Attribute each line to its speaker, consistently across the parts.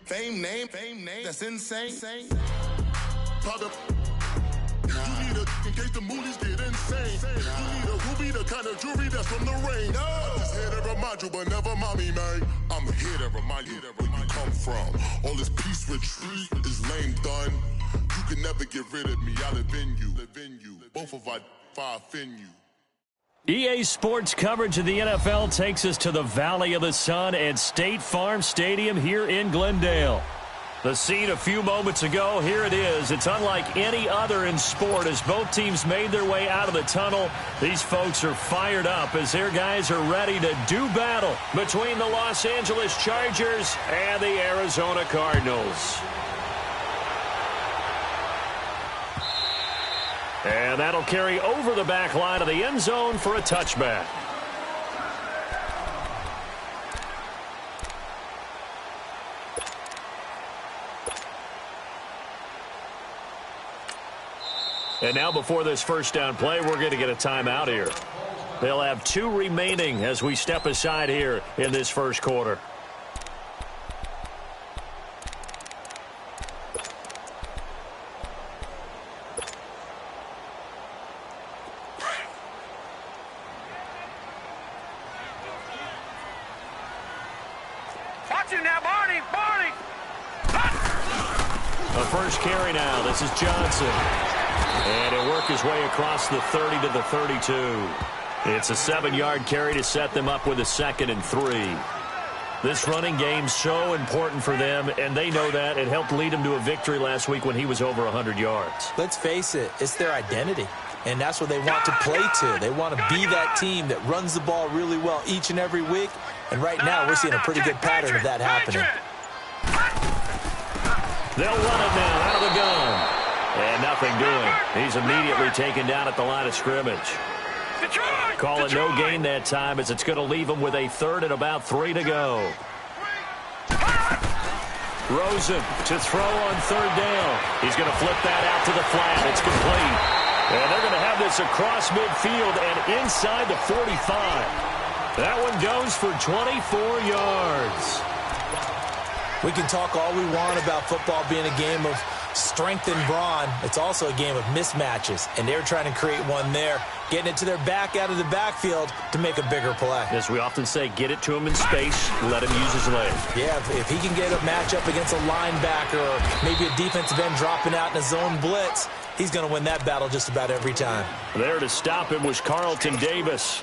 Speaker 1: Fame name, that's insane.
Speaker 2: Pop up. You need in case the moolies get insane. You need a ruby, the kind of jewelry that's from the rain. I'm just here to remind you, but never mommy, man. I'm here to remind you where you come from. All this peace retreat is lame done. You can never get rid of me. I live in you. Both of our five in you.
Speaker 3: EA Sports coverage of the NFL takes us to the Valley of the Sun at State Farm Stadium here in Glendale. The scene a few moments ago, here it is. It's unlike any other in sport as both teams made their way out of the tunnel. These folks are fired up as their guys are ready to do battle between the Los Angeles Chargers and the Arizona Cardinals. And that'll carry over the back line of the end zone for a touchback. And now before this first down play, we're going to get a timeout here. They'll have 2 remaining as we step aside here in this first quarter. First carry now. This is Johnson. And he'll work his way across the 30 to the 32. It's a 7-yard carry to set them up with a 2nd and 3. This running game's so important for them, and they know that. It helped lead them to a victory last week when he was over 100 yards.
Speaker 4: Let's face it, it's their identity. And that's what they want to play to. They want to be that team that runs the ball really well each and every week. And right now, we're seeing a pretty good pattern of that happening.
Speaker 3: They'll run it now out of the gun. And nothing doing. He's immediately taken down at the line of scrimmage. Call it no gain that time as it's going to leave him with a 3rd and about 3 to go. Rosen to throw on 3rd down. He's going to flip that out to the flat. It's complete. And they're going to have this across midfield and inside the 45. That one goes for 24 yards.
Speaker 4: We can talk all we want about football being a game of strength and brawn. It's also a game of mismatches, and they're trying to create one there, getting it to their back out of the backfield to make a bigger play.
Speaker 3: As we often say, get it to him in space, let him use his leg.
Speaker 4: Yeah, if he can get a matchup against a linebacker or maybe a defensive end dropping out in a zone blitz, he's going to win that battle just about every time.
Speaker 3: There to stop him was Carlton Davis.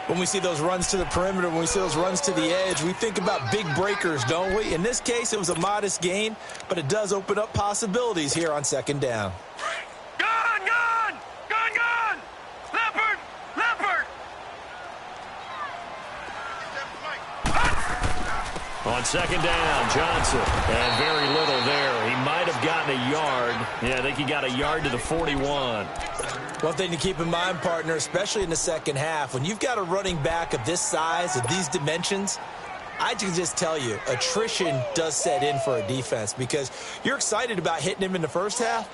Speaker 4: When we see those runs to the perimeter, when we see those runs to the edge, we think about big breakers, don't we? In this case, it was a modest gain, but it does open up possibilities here on 2nd down.
Speaker 5: Gun! Leopard!
Speaker 3: On 2nd down, Johnson. And very little there. He might have gotten a yard. Yeah, I think he got a yard to the 41.
Speaker 4: One thing to keep in mind, partner, especially in the second half, when you've got a running back of this size, of these dimensions, I can just tell you, attrition does set in for a defense because you're excited about hitting him in the first half.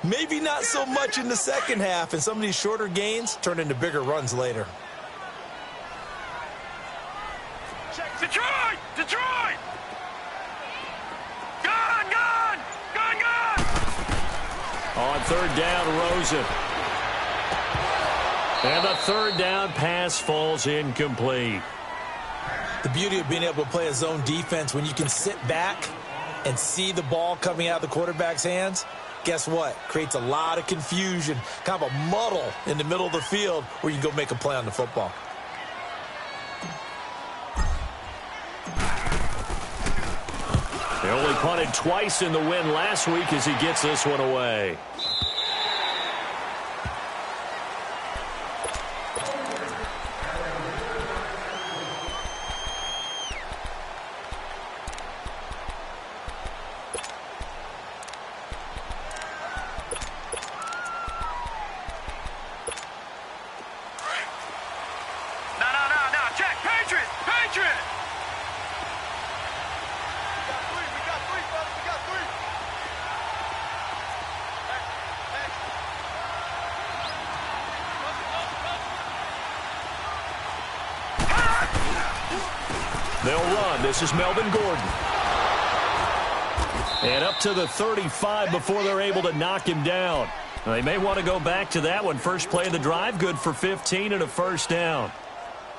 Speaker 4: Maybe not so much in the second half, and some of these shorter gains turn into bigger runs later.
Speaker 5: Detroit! Gun!
Speaker 3: On 3rd down, Rosen. And the 3rd down pass falls incomplete.
Speaker 4: The beauty of being able to play a zone defense when you can sit back and see the ball coming out of the quarterback's hands, guess what? Creates a lot of confusion, kind of a muddle in the middle of the field where you can go make a play on the football.
Speaker 3: They only punted twice in the win last week as he gets this one away. They'll run. This is Melvin Gordon. And up to the 35 before they're able to knock him down. They may want to go back to that one. First play of the drive, good for 15 and a first down.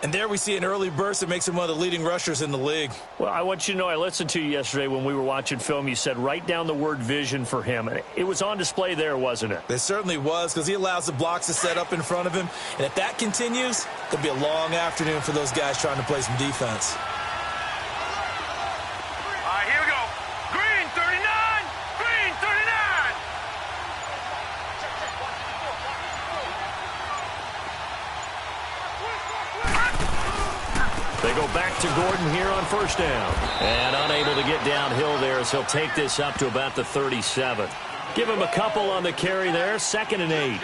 Speaker 4: And there we see an early burst that makes him one of the leading rushers in the league.
Speaker 3: Well, I want you to know, I listened to you yesterday when we were watching film. You said write down the word vision for him. It was on display there, wasn't it?
Speaker 4: It certainly was, because he allows the blocks to set up in front of him. And if that continues, it'll be a long afternoon for those guys trying to play some defense.
Speaker 5: All right, here we go. Green 39. Green 39.
Speaker 3: They go back to Gordon here on first down. And unable to get downhill there as he'll take this up to about the 37. Give him a couple on the carry there. 2nd and 8.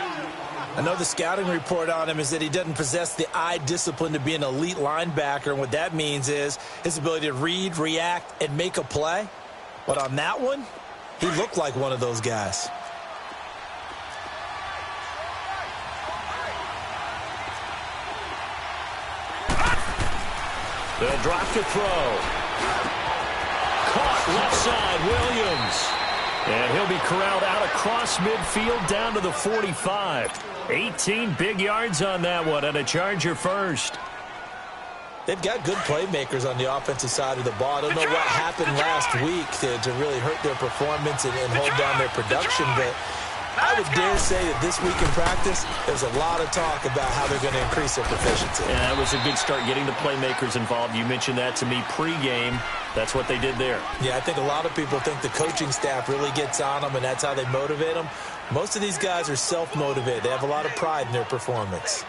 Speaker 4: I know the scouting report on him is that he doesn't possess the eye discipline to be an elite linebacker. And what that means is his ability to read, react, and make a play. But on that one, he looked like one of those guys.
Speaker 3: They'll drop to throw. Caught left side, Williams. And he'll be corralled out across midfield down to the 45. 18 big yards on that one, and a Charger first.
Speaker 4: They've got good playmakers on the offensive side of the ball. I don't know what happened last week to really hurt their performance and hold down their production, but I would dare say that this week in practice, there's a lot of talk about how they're going to increase their proficiency.
Speaker 3: Yeah, that was a good start, getting the playmakers involved. You mentioned that to me pregame. That's what they did there. Yeah,
Speaker 4: I think a lot of people think the coaching staff really gets on them, and that's how they motivate them. Most of these guys are self-motivated. They have a lot of pride in their performance.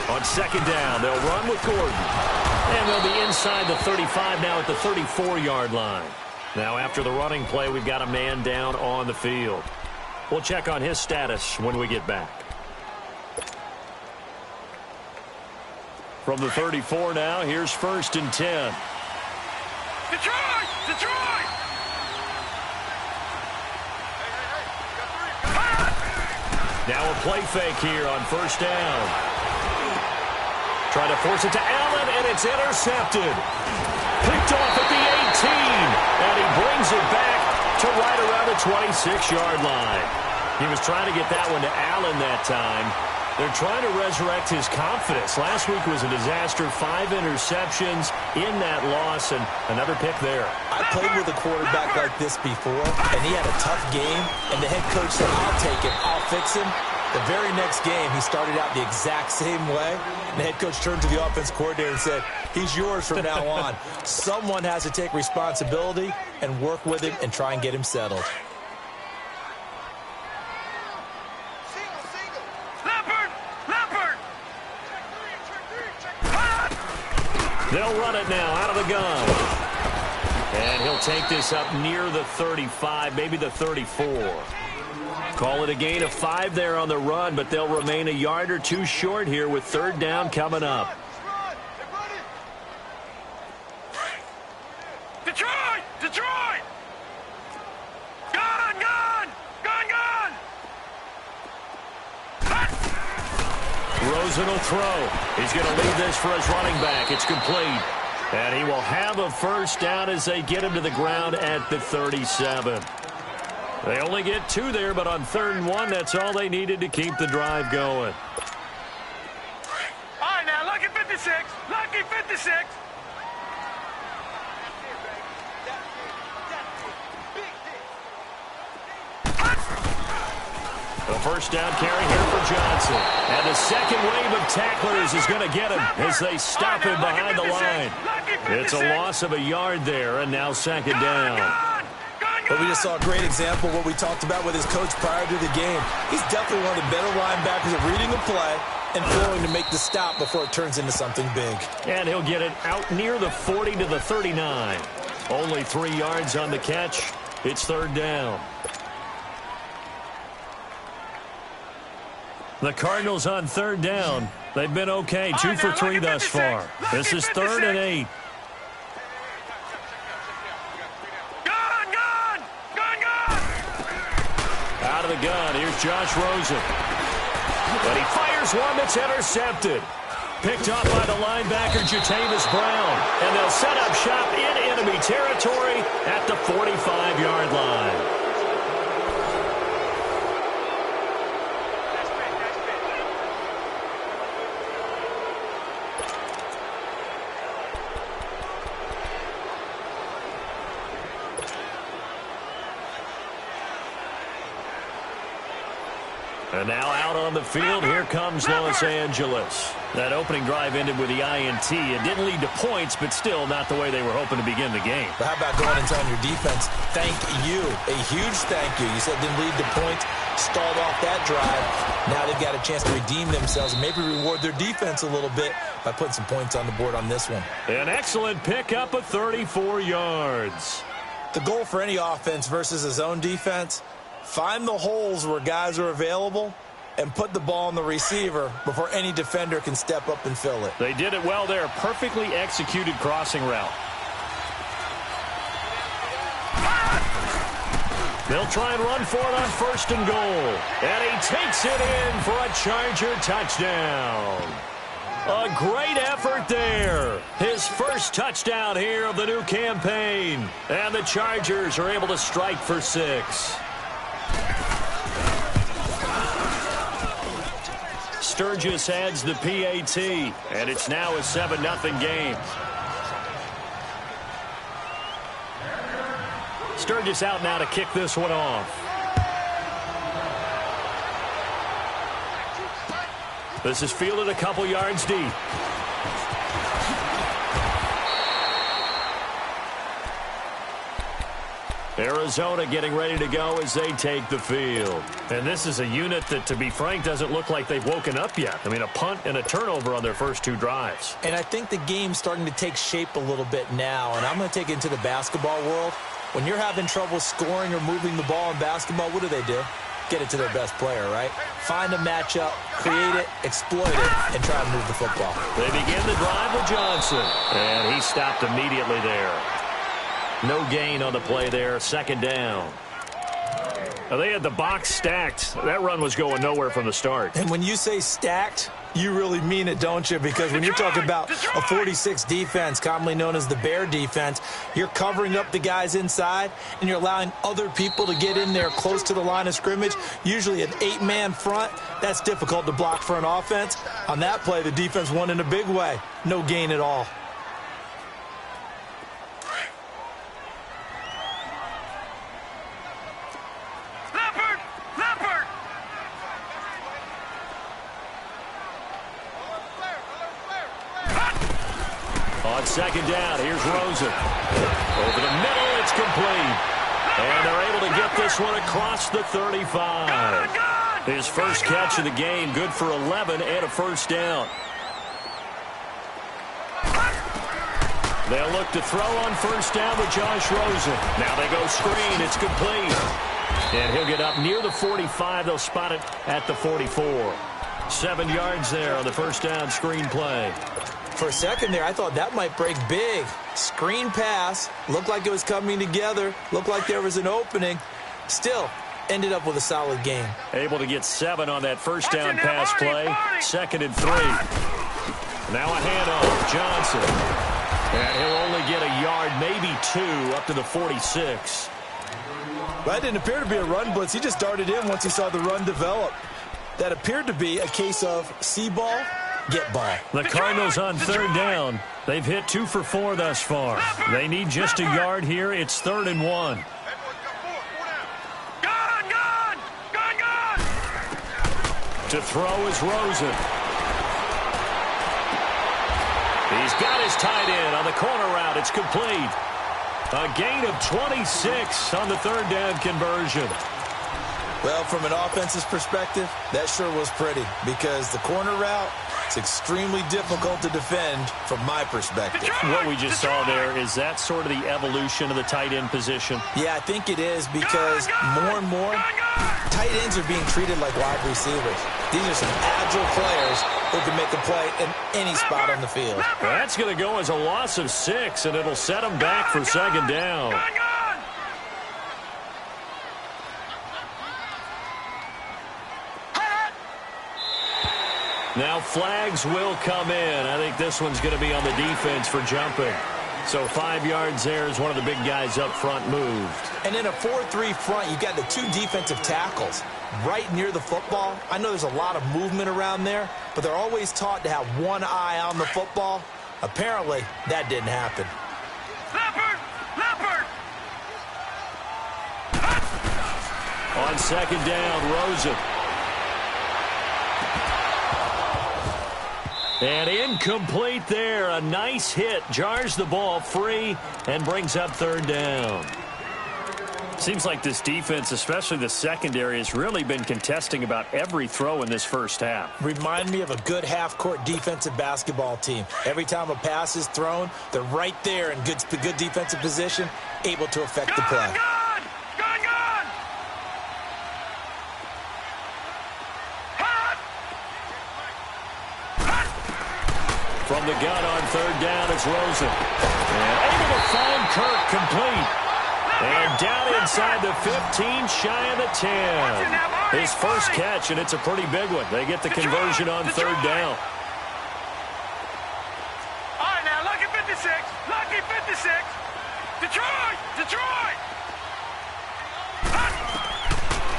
Speaker 3: On 2nd down, they'll run with Gordon. And they'll be inside the 35 now at the 34-yard line. Now after the running play, we've got a man down on the field. We'll check on his status when we get back. From the 34 now, here's 1st and 10.
Speaker 5: Detroit! Detroit!
Speaker 3: Now a play fake here on 1st down. Trying to force it to Allen, and it's intercepted. Picked off at the 18, and he brings it back to right around the 26-yard line. He was trying to get that one to Allen that time. They're trying to resurrect his confidence. Last week was a disaster. 5 interceptions in that loss, and another pick there.
Speaker 4: I played with a quarterback like this before, and he had a tough game, and the head coach said, I'll take him, I'll fix him. The very next game, he started out the exact same way. And the head coach turned to the offense coordinator and said, he's yours from now on. Someone has to take responsibility and work with him and try and get him settled.
Speaker 5: Leopard! Leopard!
Speaker 3: They'll run it now out of the gun. And he'll take this up near the 35, maybe the 34. Call it a gain of 5 there on the run, but they'll remain a yard or two short here with 3rd down coming up.
Speaker 5: Detroit! Detroit! Gun! Gun! Gun! Gun!
Speaker 3: Rosen will throw. He's going to leave this for his running back. It's complete. And he will have a 1st down as they get him to the ground at the 37. They only get 2 there, but on 3rd and 1, that's all they needed to keep the drive going.
Speaker 5: All right, now, lucky 56. Lucky 56.
Speaker 3: The 1st down carry here for Johnson. And the second wave of tacklers is going to get him as they stop him behind the line. It's a loss of a yard there, and now 2nd down.
Speaker 4: But we just saw a great example of what we talked about with his coach prior to the game. He's definitely one of the better linebackers at reading the play and throwing to make the stop before it turns into something big.
Speaker 3: And he'll get it out near the 40 to the 39. Only 3 yards on the catch. It's 3rd down. The Cardinals on 3rd down. They've been okay, 2 for 3 thus far. This is 3rd and 8. Out of the gun, here's Josh Rosen. And he fires one that's intercepted. Picked up by the linebacker, Jatavis Brown. And they'll set up shop in enemy territory at the 45-yard line. And now out on the field, here comes Los Angeles. That opening drive ended with the INT. It didn't lead to points, but still not the way they were hoping to begin the game.
Speaker 4: But how about going and telling your defense, thank you, a huge thank you. You said it didn't lead to points, stalled off that drive. Now they've got a chance to redeem themselves and maybe reward their defense a little bit by putting some points on the board on this one.
Speaker 3: An excellent pickup of 34 yards.
Speaker 4: The goal for any offense versus a zone defense, find the holes where guys are available and put the ball on the receiver before any defender can step up and fill it.
Speaker 3: They did it well there. Perfectly executed crossing route. They'll try and run for it on 1st and goal. And he takes it in for a Charger touchdown. A great effort there. His first touchdown here of the new campaign. And the Chargers are able to strike for 6. Sturgis adds the PAT, and it's now a 7-0 game. Sturgis out now to kick this one off. This is fielded a couple yards deep. Arizona getting ready to go as they take the field. And this is a unit that, to be frank, doesn't look like they've woken up yet. I mean, a punt and a turnover on their first 2 drives.
Speaker 4: And I think the game's starting to take shape a little bit now. And I'm going to take it into the basketball world. When you're having trouble scoring or moving the ball in basketball, what do? Get it to their best player, right? Find a matchup, create it, exploit it, and try to move the football.
Speaker 3: They begin the drive with Johnson. And he stopped immediately there. No gain on the play there, 2nd down. Now they had the box stacked. That run was going nowhere from the start.
Speaker 4: And when you say stacked, you really mean it, don't you? Because when you're talking about a 46 defense, commonly known as the Bear defense, you're covering up the guys inside, and you're allowing other people to get in there close to the line of scrimmage, usually an 8-man front. That's difficult to block for an offense. On that play, the defense won in a big way. No gain at all.
Speaker 3: On 2nd down, here's Rosen. Over the middle, it's complete. And they're able to get this one across the 35. His first catch of the game, good for 11 and a 1st down. They'll look to throw on 1st down with Josh Rosen. Now they go screen, it's complete. And he'll get up near the 45. They'll spot it at the 44. 7 yards there on the 1st down screen play.
Speaker 4: For a second there, I thought that might break big. Screen pass. Looked like it was coming together. Looked like there was an opening. Still, ended up with a solid game.
Speaker 3: Able to get 7 on that 1st down pass play. 2nd and 3. Now a handoff. Johnson. And he'll only get a yard, maybe 2, up to the 46.
Speaker 4: That didn't appear to be a run blitz. He just darted in once he saw the run develop. That appeared to be a case of see ball, get ball.
Speaker 3: The Cardinals on 3rd down. They've hit 2 for 4 thus far. They need just a yard here. It's 3rd and 1. To throw is Rosen. He's got his tight end on the corner route. It's complete. A gain of 26 on the 3rd down conversion.
Speaker 4: Well, from an offense's perspective, that sure was pretty because the corner route is extremely difficult to defend from my perspective.
Speaker 3: What we just saw there, is that sort of the evolution of the tight end position?
Speaker 4: Yeah, I think it is because more and more tight ends are being treated like wide receivers. These are some agile players who can make a play in any spot on the field.
Speaker 3: That's going to go as a loss of 6, and it'll set them back for second down. Now flags will come in. I think this one's going to be on the defense for jumping. So 5 yards there as one of the big guys up front moved. And in a 4-3 front, you've got the 2 defensive tackles right near the football. I know there's a lot of movement around there, but they're always taught to have one eye on the football. Apparently, that didn't happen.
Speaker 5: Leopard!
Speaker 3: On second down, Rosen. And incomplete there. A nice hit. Jars the ball free and brings up third down. Seems like this defense, especially the secondary, has really been contesting about every throw in this first half.
Speaker 4: Remind me of a good half-court defensive basketball team. Every time a pass is thrown, they're right there in good defensive position, able to affect the play.
Speaker 5: Gone!
Speaker 3: From the gun on third down, it's Rosen. And able to find Kirk complete. And down inside the 15, shy of the 10. His first catch, and it's a pretty big one. They get the conversion on third down.
Speaker 5: All right, now, lucky 56. Lucky 56. Detroit!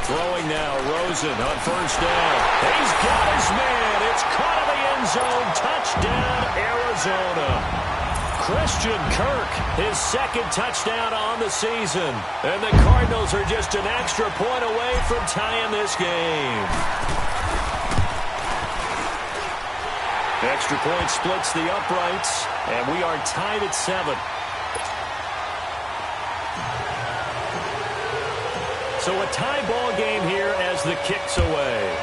Speaker 3: Throwing now, Rosen on first down. He's got his man. It's caught in the end zone. Touchdown, Arizona. Christian Kirk, his second touchdown on the season. And the Cardinals are just an extra point away from tying this game. Extra point splits the uprights, and we are tied at 7. So a tie ball game here as the kick's away.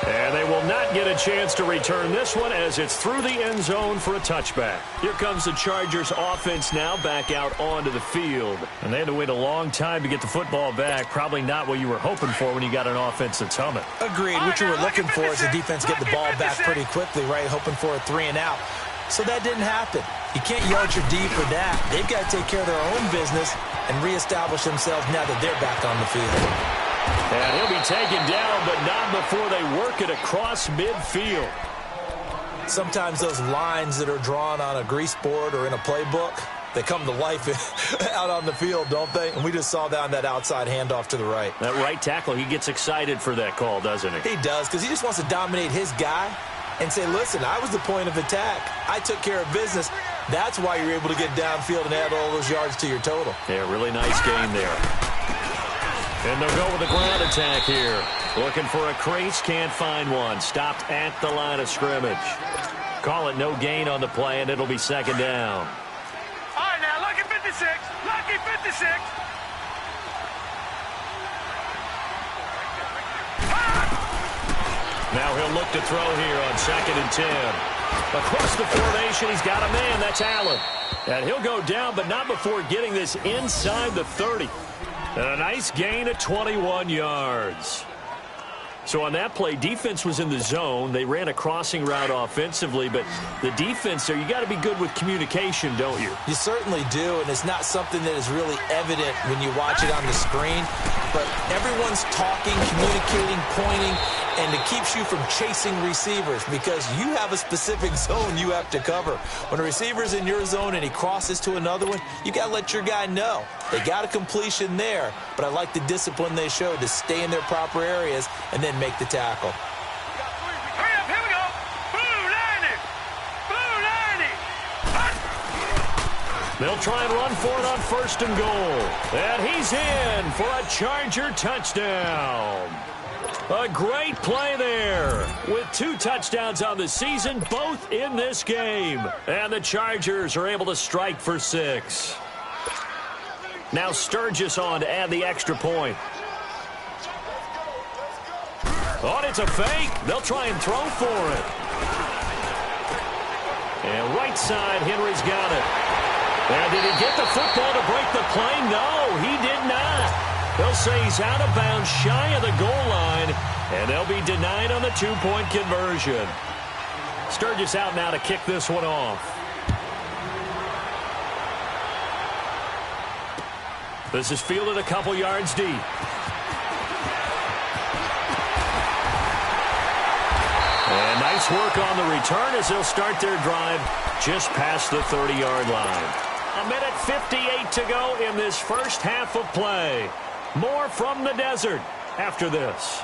Speaker 3: And they will not get a chance to return this one as it's through the end zone for a touchback. Here comes the Chargers offense now back out onto the field. And they had to wait a long time to get the football back. Probably not what you were hoping for when you got an offense that's humming.
Speaker 4: Agreed. What you were looking for is the defense get the ball back pretty quickly, right? Hoping for a 3 and out. So that didn't happen. You can't yell at your D for that. They've got to take care of their own business and reestablish themselves now that they're back on the field.
Speaker 3: And he'll be taken down, but not before they work it across midfield.
Speaker 4: Sometimes those lines that are drawn on a grease board or in a playbook, they come to life out on the field, don't they? And we just saw that on that outside handoff to the right.
Speaker 3: That right tackle, he gets excited for that call, doesn't he?
Speaker 4: He does, because he just wants to dominate his guy and say, listen, I was the point of attack. I took care of business. That's why you're able to get downfield and add all those yards to your total.
Speaker 3: Yeah, really nice game there. And they'll go with a ground attack here. Looking for a crease, can't find one. Stopped at the line of scrimmage. Call it no gain on the play, and it'll be second down.
Speaker 5: All right, now, lucky 56. Lucky 56.
Speaker 3: Now he'll look to throw here on second and 10. Across the formation, he's got a man. That's Allen. And he'll go down, but not before getting this inside the 30. And a nice gain of 21 yards. So on that play, defense was in the zone. They ran a crossing route offensively, but the defense there, you got to be good with communication, don't you?
Speaker 4: You certainly do, and it's not something that is really evident when you watch it on the screen. But everyone's talking, communicating, pointing, and it keeps you from chasing receivers because you have a specific zone you have to cover. When a receiver's in your zone and he crosses to another one, you got to let your guy know. They got a completion there, but I like the discipline they showed to stay in their proper areas and then make the tackle.
Speaker 5: Hurry up, here we go. Blue 90.
Speaker 3: They'll try and run for it on first and goal. And he's in for a Charger touchdown. A great play there with 2 touchdowns on the season, both in this game. And the Chargers are able to strike for 6. Now Sturgis on to add the extra point. Oh, and it's a fake. They'll try and throw for it. And right side, Henry's got it. And did he get the football to break the play? No, he did not. They'll say he's out of bounds shy of the goal line, and they'll be denied on the two-point conversion. Sturgis out now to kick this one off. This is fielded a couple yards deep. And nice work on the return as they'll start their drive just past the 30-yard line. 1:58 to go in this first half of play. More from the desert after this.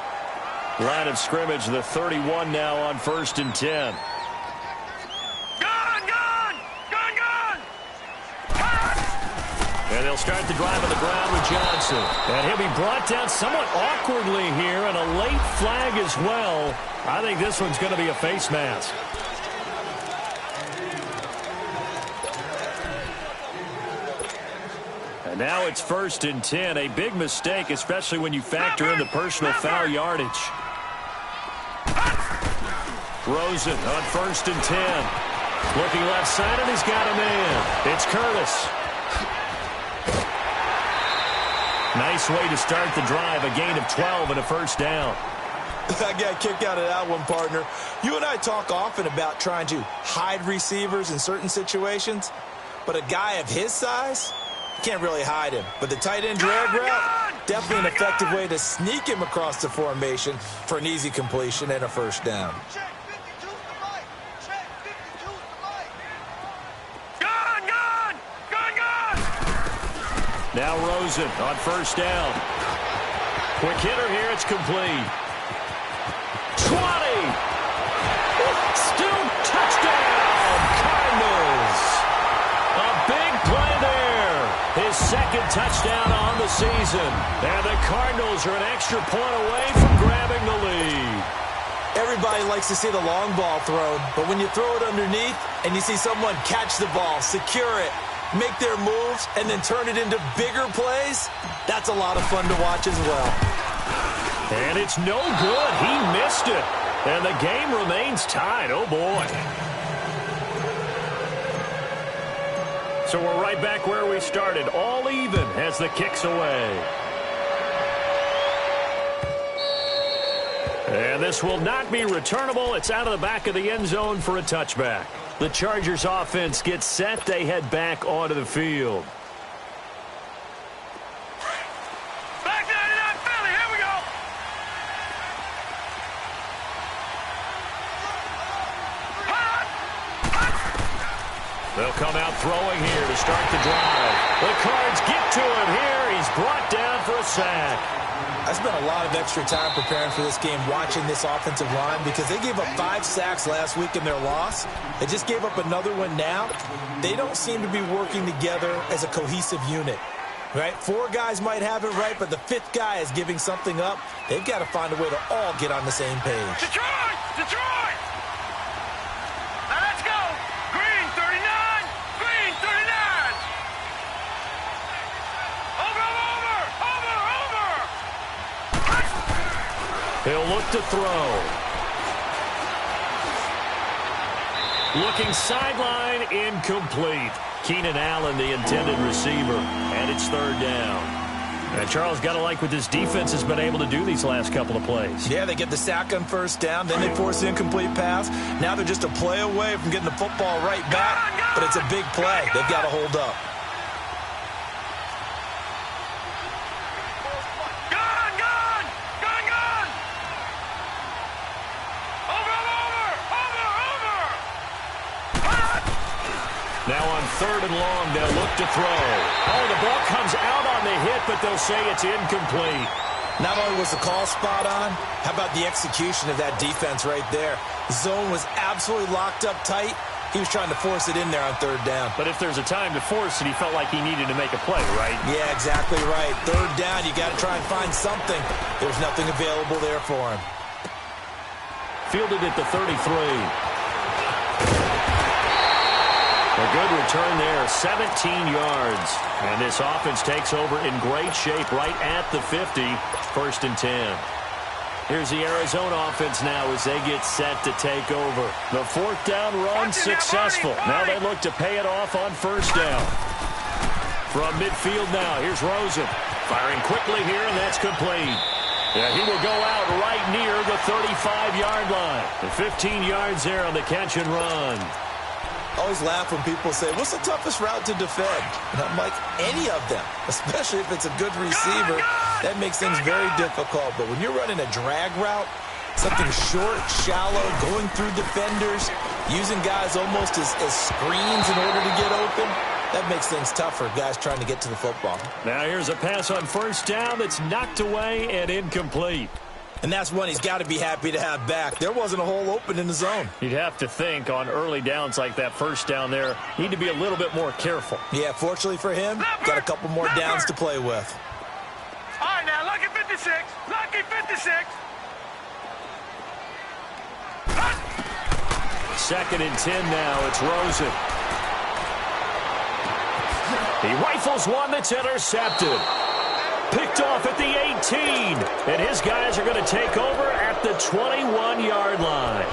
Speaker 3: Line of scrimmage, the 31 now on 1st and 10. And they'll start the drive on the ground with Johnson. And he'll be brought down somewhat awkwardly here, and a late flag as well. I think this one's going to be a face mask. And now it's 1st and 10. A big mistake, especially when you factor in the personal foul yardage. Rosen on 1st and 10. Looking left side, and he's got a man. It's Curtis. Nice way to start the drive, a gain of 12 and a first down.
Speaker 4: I got a kick out of that one, partner. You and I talk often about trying to hide receivers in certain situations, but a guy of his size, you can't really hide him. But the tight end drag route, definitely an effective way to sneak him across the formation for an easy completion and a first down.
Speaker 3: Now Rosen on 1st down. Quick hitter here, it's complete. 20! Still touchdown, Cardinals! A big play there. His second touchdown on the season. And the Cardinals are an extra point away from grabbing the lead.
Speaker 4: Everybody likes to see the long ball thrown, but when you throw it underneath and you see someone catch the ball, secure it, make their moves, and then turn it into bigger plays, that's a lot of fun to watch as well.
Speaker 3: And it's no good. He missed it. And the game remains tied. Oh, boy. So we're right back where we started. All even as the kick's away. And this will not be returnable. It's out of the back of the end zone for a touchback. The Chargers offense gets set. They head back onto the field.
Speaker 5: Back 99 Philly, here we go.
Speaker 3: They'll come out throwing here to start the drive. The Cards get to him here. He's brought down for a sack.
Speaker 4: I spent a lot of extra time preparing for this game, watching this offensive line, because they gave up 5 sacks last week in their loss. They just gave up another one now. They don't seem to be working together as a cohesive unit, right? 4 guys might have it right, but the 5th guy is giving something up. They've got to find a way to all get on the same page.
Speaker 5: Detroit! Detroit! Now let's go. Green 39. Green 39.
Speaker 3: He'll look to throw. Looking sideline, incomplete. Keenan Allen, the intended receiver, and it's 3rd down. And Charles, got to like what this defense has been able to do these last couple of plays.
Speaker 4: Yeah, they get the sack on 1st down, then they force the incomplete pass. Now they're just a play away from getting the football right back, but it's a big play. They've got to hold up.
Speaker 3: Now on 3rd and long, they'll look to throw. Oh, the ball comes out on the hit, but they'll say it's incomplete.
Speaker 4: Not only was the call spot on, how about the execution of that defense right there? The zone was absolutely locked up tight. He was trying to force it in there on 3rd down.
Speaker 3: But if there's a time to force it, he felt like he needed to make a play, right?
Speaker 4: Yeah, exactly right. 3rd down, you got to try and find something. There's nothing available there for him.
Speaker 3: Fielded at the 33. A good return there, 17 yards. And this offense takes over in great shape right at the 50, 1st and 10. Here's the Arizona offense now as they get set to take over. The 4th down run successful. Now they look to pay it off on 1st down. From midfield now, here's Rosen. Firing quickly here, and that's complete. Yeah, he will go out right near the 35-yard line. And 15 yards there on the catch and run.
Speaker 4: I always laugh when people say, what's the toughest route to defend? And I'm like, any of them, especially if it's a good receiver. That makes things very difficult. But when you're running a drag route, something short, shallow, going through defenders, using guys almost as screens in order to get open, that makes things tough for guys trying to get to the football.
Speaker 3: Now here's a pass on first down that's knocked away and incomplete.
Speaker 4: And that's one he's got to be happy to have back. There wasn't a hole open in the zone.
Speaker 3: You'd have to think on early downs like that first down there, need to be a little bit more careful.
Speaker 4: Yeah, fortunately for him, got a couple more downs to play with.
Speaker 5: All right, now, lucky 56. Lucky 56.
Speaker 3: Second and 10 now. It's Rosen. He rifles one that's intercepted. Picked off at the 18. And his guys are going to take over at the 21-yard line.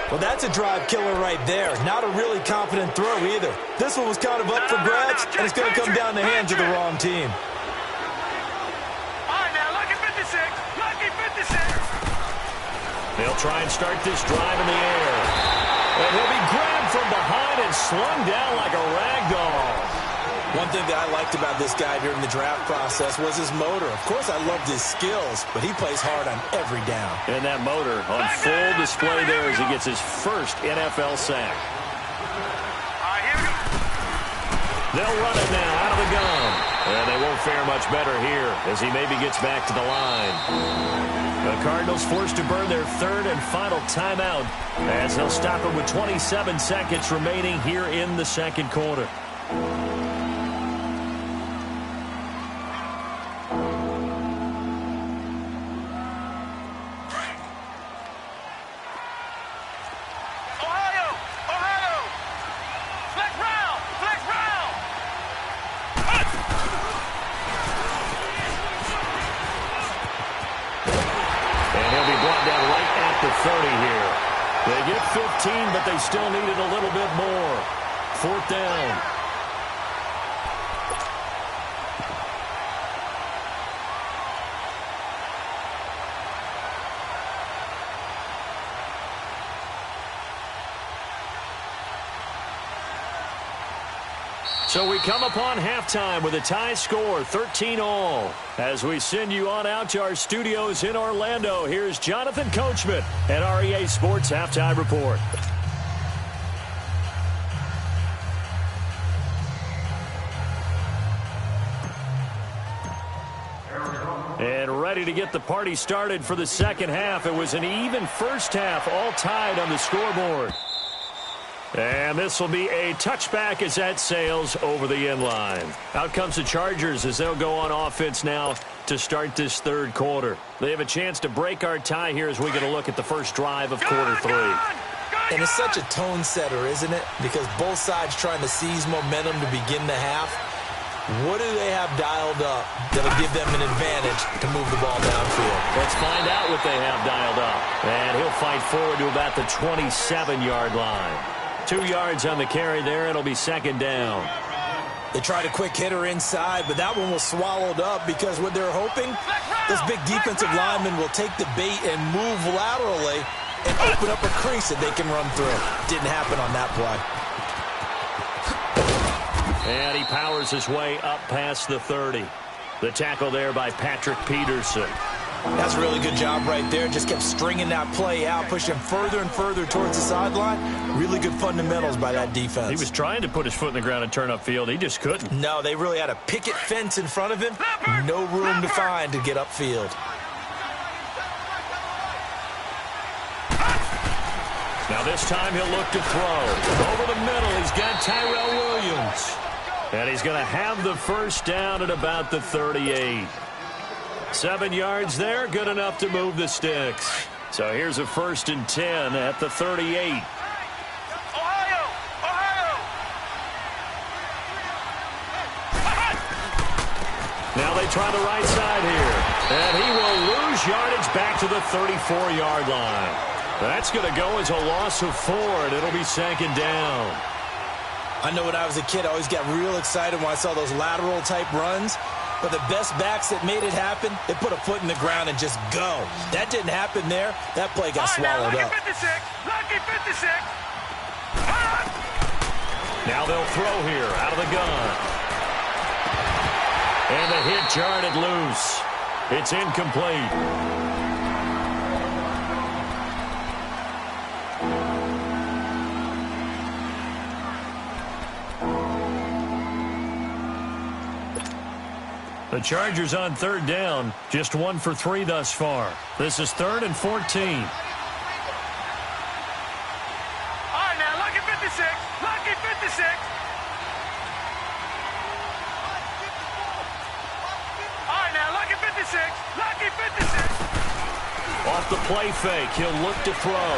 Speaker 4: Well, that's a drive killer right there. Not a really confident throw either. This one was kind of up for grabs, and it's going to come down the hands of the wrong team.
Speaker 5: All right, now, lucky 56. Lucky 56.
Speaker 3: They'll try and start this drive in the air. And he'll be grabbed from behind and slung down like a rag doll.
Speaker 4: One thing that I liked about this guy during the draft process was his motor. Of course, I loved his skills, but he plays hard on every down.
Speaker 3: And that motor on full display there as he gets his first NFL sack.
Speaker 5: All right, here we go.
Speaker 3: They'll run it now out of the gun. And they won't fare much better here as he maybe gets back to the line. The Cardinals forced to burn their third and final timeout as they'll stop it with 27 seconds remaining here in the second quarter. They get 15, but they still needed a little bit more. Fourth down. So we come upon halftime with a tie score, 13-all. As we send you on out to our studios in Orlando, here's Jonathan Coachman at REA Sports Halftime Report. And ready to get the party started for the second half. It was an even first half, all tied on the scoreboard. And this will be a touchback as that sails over the end line. Out comes the Chargers as they'll go on offense now to start this third quarter. They have a chance to break our tie here as we get a look at the first drive of quarter three.
Speaker 4: And it's such a tone setter, isn't it? Because both sides trying to seize momentum to begin the half. What do they have dialed up that'll give them an advantage to move the ball downfield?
Speaker 3: Let's find out what they have dialed up. And he'll fight forward to about the 27-yard line. 2 yards on the carry there. It'll be second down.
Speaker 4: They tried a quick hitter inside, but that one was swallowed up because what they're hoping, this big defensive lineman will take the bait and move laterally and open up a crease that they can run through. Didn't happen on that play.
Speaker 3: And he powers his way up past the 30. The tackle there by Patrick Peterson.
Speaker 4: That's a really good job right there. Just kept stringing that play out, pushing him further and further towards the sideline. Really good fundamentals by that defense.
Speaker 3: He was trying to put his foot in the ground and turn upfield. He just couldn't.
Speaker 4: No, they really had a picket fence in front of him. No room to find to get upfield.
Speaker 3: Now this time he'll look to throw. Over the middle, he's got Tyrell Williams. And he's going to have the first down at about the 38. 7 yards there, good enough to move the sticks. So here's a 1st and 10 at the 38.
Speaker 5: Ohio! Ohio!
Speaker 3: Now they try the right side here. And he will lose yardage back to the 34-yard line. That's going to go as a loss of 4, and it'll be second down.
Speaker 4: I know when I was a kid, I always got real excited when I saw those lateral-type runs. But the best backs that made it happen, they put a foot in the ground and just go. That didn't happen there. That play got swallowed up.
Speaker 5: Lucky 56.
Speaker 3: Now they'll throw here out of the gun. And the hit jarred it loose. It's incomplete. The Chargers on third down, just 1 for 3 thus far. This is 3rd and 14.
Speaker 5: All right, now, lucky 56. Lucky 56. All right, now, lucky 56. Lucky 56.
Speaker 3: Off the play fake, he'll look to throw.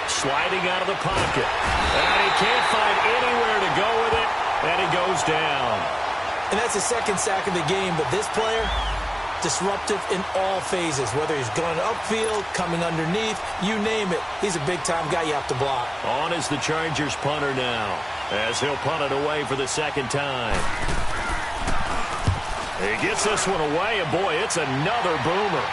Speaker 3: Sliding out of the pocket. And he can't find anywhere to go with it, and he goes down.
Speaker 4: And that's the second sack of the game, but this player, disruptive in all phases, whether he's going upfield, coming underneath, you name it. He's a big-time guy you have to block.
Speaker 3: On is the Chargers punter now, as he'll punt it away for the second time. He gets this one away, and boy, it's another boomer.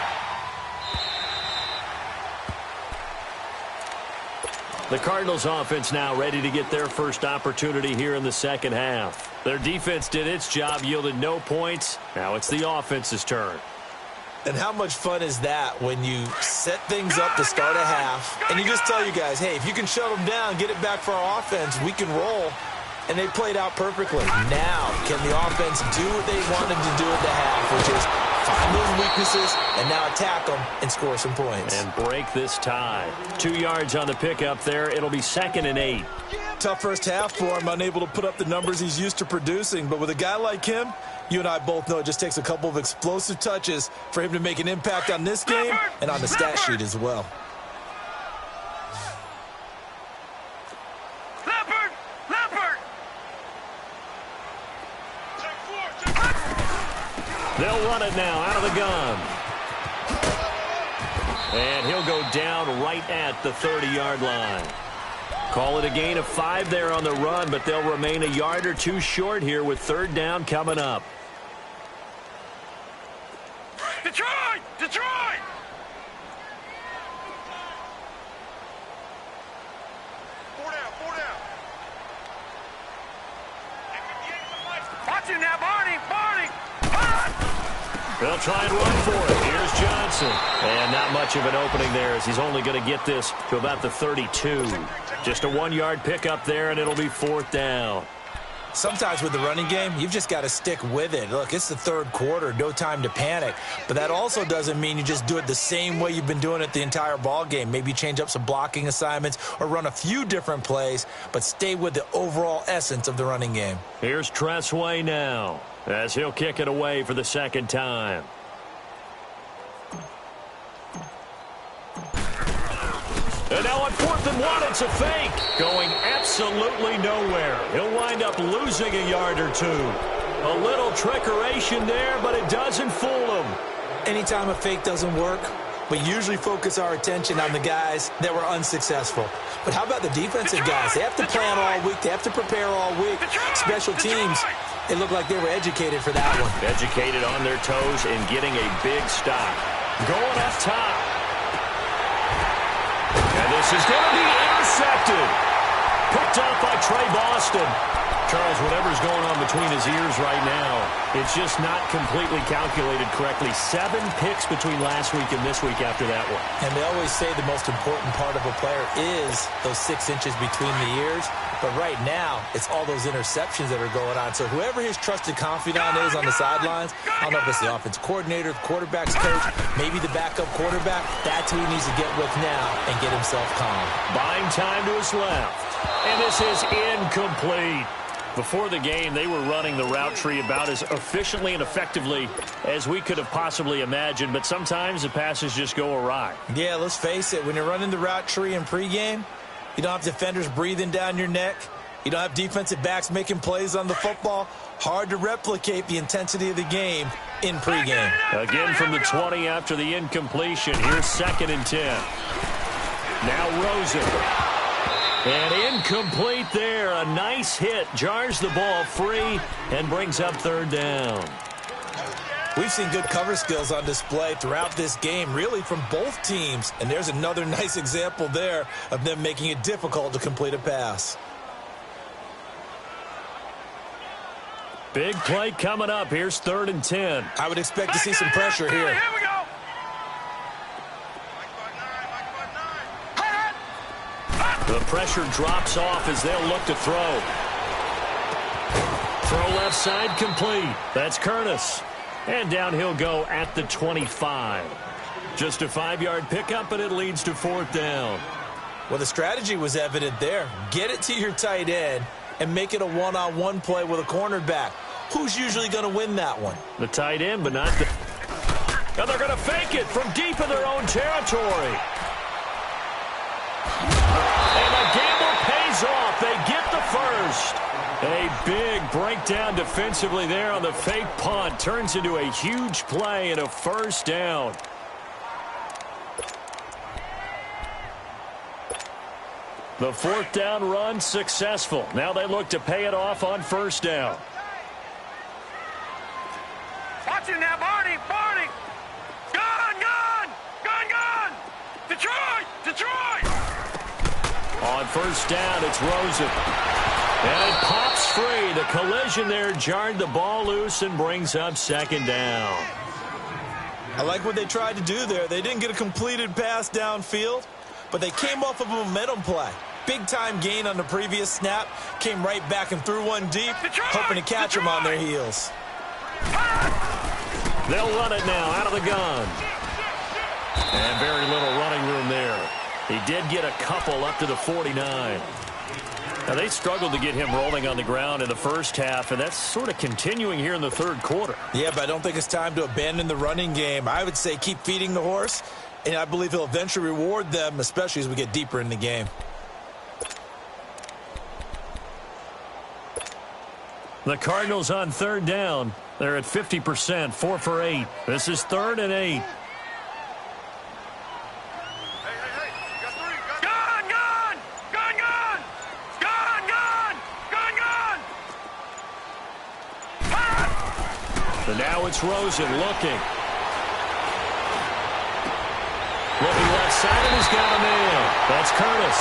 Speaker 3: The Cardinals offense now ready to get their first opportunity here in the second half. Their defense did its job, yielded no points. Now it's the offense's turn.
Speaker 4: And how much fun is that when you set things up to start a half, and you just tell you guys, hey, if you can shut them down, get it back for our offense, we can roll. And they played out perfectly. Now, can the offense do what they wanted to do at the half, which is find those weaknesses and now attack them and score some points.
Speaker 3: And break this tie. 2 yards on the pickup there. It'll be 2nd and 8.
Speaker 4: Tough first half for him, unable to put up the numbers he's used to producing. But with a guy like him, you and I both know it just takes a couple of explosive touches for him to make an impact on this game and on the stat sheet as well.
Speaker 3: They'll run it now out of the gun. And he'll go down right at the 30-yard line. Call it a gain of 5 there on the run, but they'll remain a yard or two short here with third down coming up.
Speaker 5: Detroit! Detroit! Four down. Watch it now, Barney!
Speaker 3: They'll try and run for it. Here's Johnson. And not much of an opening there as he's only going to get this to about the 32. Just a 1-yard pickup there, and it'll be 4th down.
Speaker 4: Sometimes with the running game, you've just got to stick with it. Look, it's the third quarter, no time to panic. But that also doesn't mean you just do it the same way you've been doing it the entire ball game. Maybe change up some blocking assignments or run a few different plays, but stay with the overall essence of the running game.
Speaker 3: Here's Tressway now, as he'll kick it away for the second time. And now on 4th and 1, it's a fake. Going absolutely nowhere. He'll wind up losing a yard or two. A little trickeration there, but it doesn't fool him.
Speaker 4: Anytime a fake doesn't work, we usually focus our attention on the guys that were unsuccessful. But how about the defensive guys? They have to plan all week. They have to prepare all week. Special teams, it looked like they were educated for that one.
Speaker 3: Educated on their toes and getting a big stop. Going up top. And this is going to be intercepted. Picked up by Trey Boston. Charles, whatever's going on between his ears right now, it's just not completely calculated correctly. 7 picks between last week and this week after that one.
Speaker 4: And they always say the most important part of a player is those 6 inches between the ears. But right now, it's all those interceptions that are going on. So whoever his trusted confidant is on the sidelines, I don't know if it's the offense coordinator, the quarterback's coach, maybe the backup quarterback, that's who he needs to get with now and get himself calm.
Speaker 3: Buying time to his left. And this is incomplete. Before the game, they were running the route tree about as efficiently and effectively as we could have possibly imagined, but sometimes the passes just go awry.
Speaker 4: Yeah, let's face it, when you're running the route tree in pregame, you don't have defenders breathing down your neck. You don't have defensive backs making plays on the football. Hard to replicate the intensity of the game in pregame.
Speaker 3: Again from the 20 after the incompletion. Here's 2nd and 10. Now Rosen. And incomplete there. A nice hit. Jars the ball free and brings up 3rd down.
Speaker 4: We've seen good cover skills on display throughout this game, really from both teams. And there's another nice example there of them making it difficult to complete a pass.
Speaker 3: Big play coming up. Here's 3rd and 10.
Speaker 4: I would expect to see some pressure here.
Speaker 5: Here we go.
Speaker 3: The pressure drops off as they'll look to throw. Throw left side complete. That's Curtis. And down he'll go at the 25. Just a 5-yard pickup, and it leads to 4th down.
Speaker 4: Well, the strategy was evident there. Get it to your tight end and make it a one-on-one play with a cornerback. Who's usually going to win that one?
Speaker 3: The tight end, but not the... And they're going to fake it from deep in their own territory. And the gamble pays off. They get the first. A big breakdown defensively there on the fake punt. Turns into a huge play and a 1st down. The 4th down run successful. Now they look to pay it off on 1st down.
Speaker 5: Watch it now, Barney. Barney. Gun. Detroit.
Speaker 3: On 1st down, it's Rosen. And it pops free. The collision there jarred the ball loose and brings up 2nd down.
Speaker 4: I like what they tried to do there. They didn't get a completed pass downfield, but they came off of a momentum play. Big-time gain on the previous snap. Came right back and threw one deep, hoping to catch them on their heels.
Speaker 3: They'll run it now out of the gun. And very little running room there. He did get a couple up to the 49. Now, they struggled to get him rolling on the ground in the first half, and that's sort of continuing here in the 3rd quarter.
Speaker 4: Yeah, but I don't think it's time to abandon the running game. I would say keep feeding the horse, and I believe he'll eventually reward them, especially as we get deeper in the game.
Speaker 3: The Cardinals on 3rd down. They're at 50%, 4 for 8. This is 3rd and 8. And now it's Rosen looking. Looking left side, and he's got a man. That's Curtis.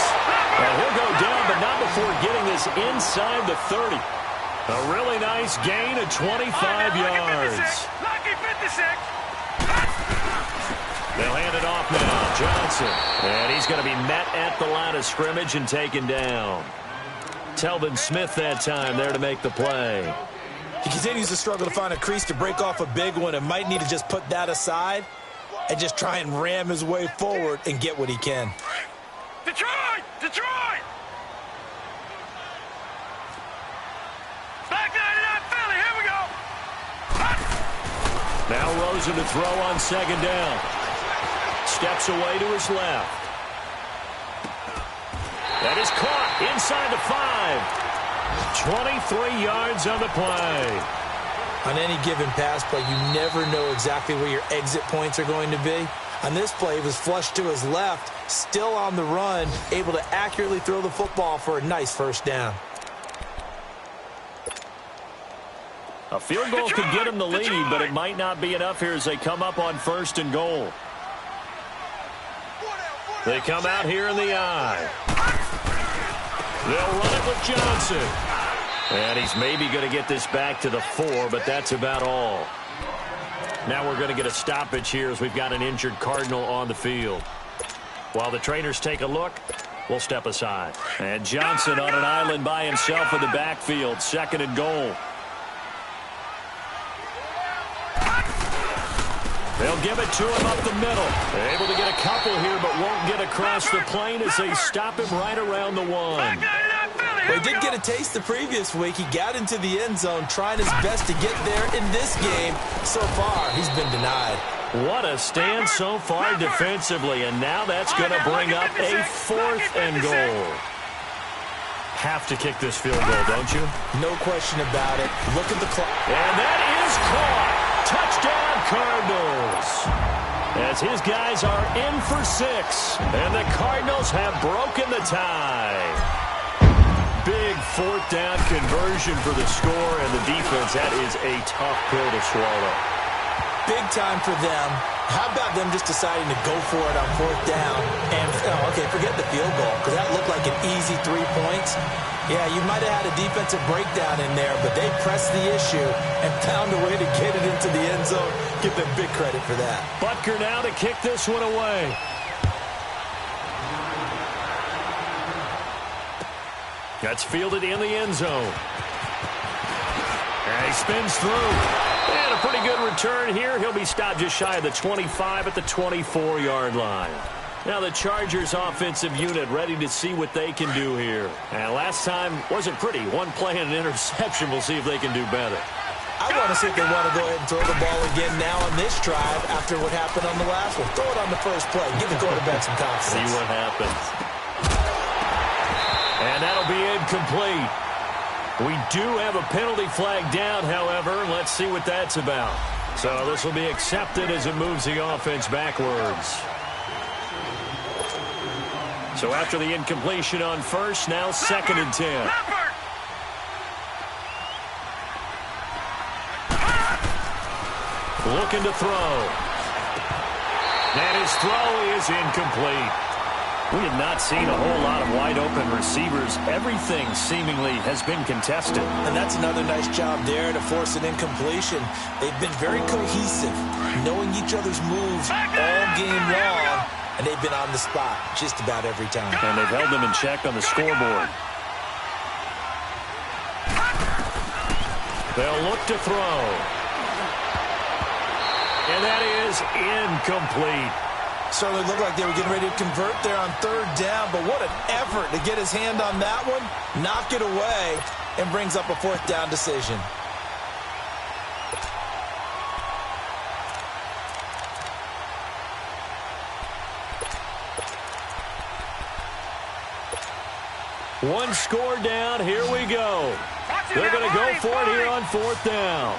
Speaker 3: And he'll go down, but not before getting this inside the 30. A really nice gain of 25 yards.
Speaker 5: Lucky 56.
Speaker 3: They'll hand it off now. Johnson. And he's going to be met at the line of scrimmage and taken down. Telvin Smith that time there to make the play.
Speaker 4: He continues to struggle to find a crease to break off a big one and might need to just put that aside and just try and ram his way forward and get what he can.
Speaker 5: Detroit! Back 99 Philly, here we go!
Speaker 3: Now Rosen to throw on 2nd down. Steps away to his left. That is caught inside the 5. 23 yards on the play.
Speaker 4: On any given pass play, you never know exactly where your exit points are going to be. On this play, he was flushed to his left, still on the run, able to accurately throw the football for a nice 1st down.
Speaker 3: A field goal could get him the lead, but it might not be enough here as they come up on 1st and goal. They come out here in the eye. They'll run it with Johnson. And he's maybe going to get this back to the 4, but that's about all. Now we're going to get a stoppage here as we've got an injured Cardinal on the field. While the trainers take a look, we'll step aside. And Johnson on an island by himself in the backfield. 2nd and goal. They'll give it to him up the middle. They're able to get a couple here, but won't get across the plane as they stop him right around the 1.
Speaker 4: Well, he did get a taste the previous week. He got into the end zone trying his best to get there in this game. So far, he's been denied.
Speaker 3: What a stand so far defensively, and now that's going to bring up a 4th and goal. Have to kick this field goal, don't you?
Speaker 4: No question about it. Look at the clock.
Speaker 3: And that is caught. Touchdown, Cardinals. As his guys are in for 6, and the Cardinals have broken the tie. Big 4th down conversion for the score, and the defense, that is a tough pill to swallow.
Speaker 4: big time for them. How about them just deciding to go for it on 4th down? And, okay, forget the field goal, because that looked like an easy 3 points. Yeah, you might have had a defensive breakdown in there, but they pressed the issue and found a way to get it into the end zone. Give them big credit for that.
Speaker 3: Butker now to kick this one away. That's fielded in the end zone. And he spins through. And a pretty good return here. He'll be stopped just shy of the 25 at the 24-yard line. Now the Chargers offensive unit ready to see what they can do here. And last time wasn't pretty. One play and an interception. We'll see if they can do better.
Speaker 4: I want to see if they want to go ahead and throw the ball again now on this drive after what happened on the last one. Throw it on the first play. Give the quarterback some confidence.
Speaker 3: See what happens. And that'll be incomplete. We do have a penalty flag down, however. Let's see what that's about. So this will be accepted as it moves the offense backwards. So after the incompletion on first, now 2nd and 10. Looking to throw. And his throw is incomplete. We have not seen a whole lot of wide-open receivers. Everything seemingly has been contested.
Speaker 4: And that's another nice job there to force an incompletion. They've been very cohesive, knowing each other's moves all game long, and they've been on the spot just about every time.
Speaker 3: And they've held them in check on the scoreboard. They'll look to throw. And that is incomplete.
Speaker 4: Certainly looked like they were getting ready to convert there on 3rd down, but what an effort to get his hand on that one, knock it away, and brings up a 4th down decision.
Speaker 3: One score down. Here we go. They're going to go for it here on 4th down.